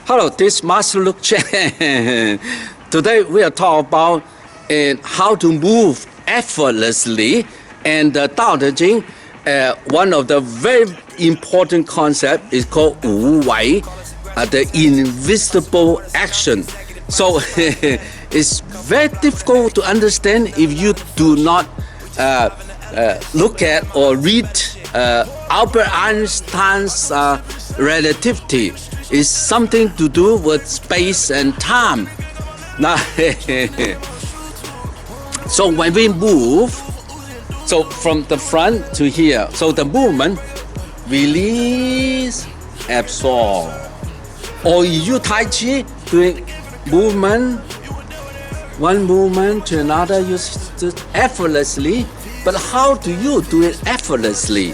Hello, this is Master Luke Chen. Today we are talking about how to move effortlessly, and Tao Te Ching, one of the very important concepts is called Wu Wei, the invisible action. So it's very difficult to understand if you do not look at or read Albert Einstein's relativity. Is something to do with space and time. Now, so when we move, so from the front to here, so the movement, release, absorb. Or you Tai Chi doing movement, one movement to another, you do it effortlessly. But how do you do it effortlessly?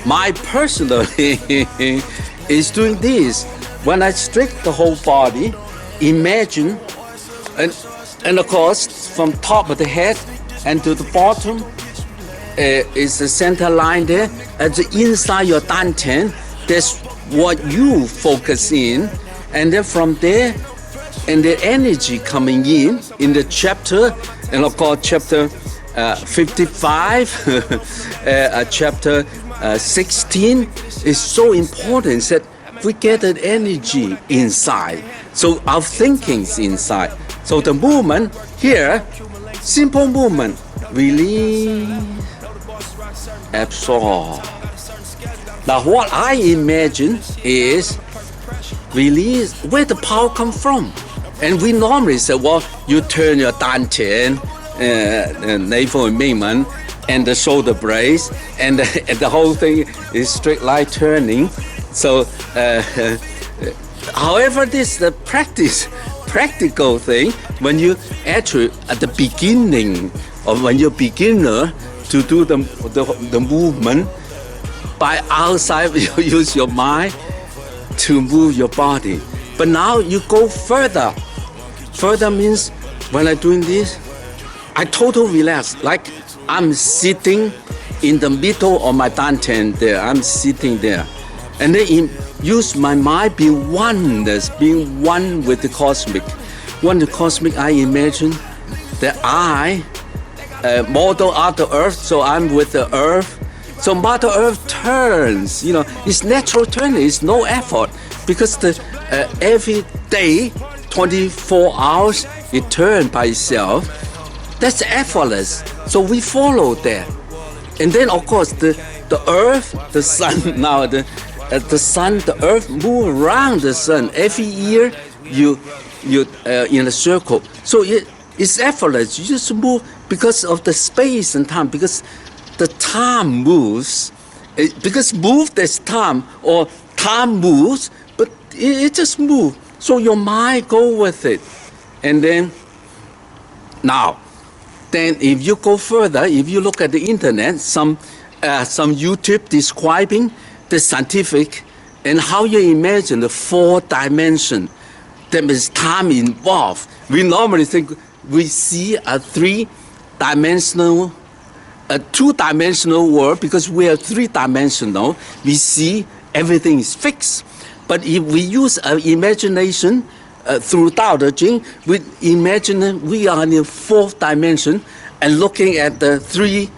My personally is doing this. When I stretch the whole body, imagine, and of course, from top of the head and to the bottom is the center line there. At the inside your dantian, that's what you focus in, and then from there, and the energy coming in the chapter, and of course, chapter 55, chapter 16 is so important that we get that energy inside. So our thinking's inside. So the movement here, simple movement, release, absorb. Now what I imagine is release, where the power come from. And we normally say, well, you turn your dantian, navel movement, and the shoulder brace, and the whole thing is straight line turning. So, however, this is the practical thing when you actually at the beginning, or when you're beginner to do the movement. By outside, you use your mind to move your body. But now you go further. Further means when I'm doing this, I totally relax, like I'm sitting in the middle of my dantian there. I'm sitting there. And then use my mind being oneness, being one with the cosmic. One with the cosmic, I imagine that I model out the earth, so I'm with the earth. So Mother Earth turns, it's natural turning, it's no effort. Because every day, 24 hours, it turns by itself. That's effortless. So we follow that. And then, of course, the earth, the sun, now the sun, the earth move around the sun. Every year, you in a circle. So it's effortless. You just move because of the space and time, because the time moves. Because move, there's time, or time moves, but it just moves. So your mind go with it. And then, then if you go further, if you look at the internet, some YouTube describing the scientific and how you imagine the 4 dimension, that means time involved. We normally think we see a 3-dimensional, a 2-dimensional world because we are 3-dimensional. We see everything is fixed. But if we use imagination through Tao Te Ching, we imagine we are in the 4th dimension and looking at the 3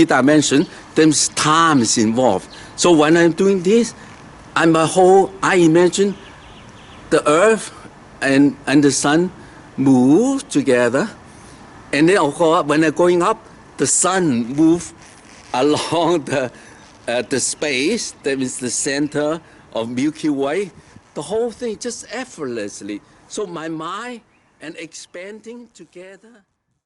dimension, then time is involved. So when I'm doing this, I imagine the earth and the sun move together. And then of course, when I'm going up, the sun moves along the space, that is the center of Milky Way. The whole thing just effortlessly. So my mind and expanding together.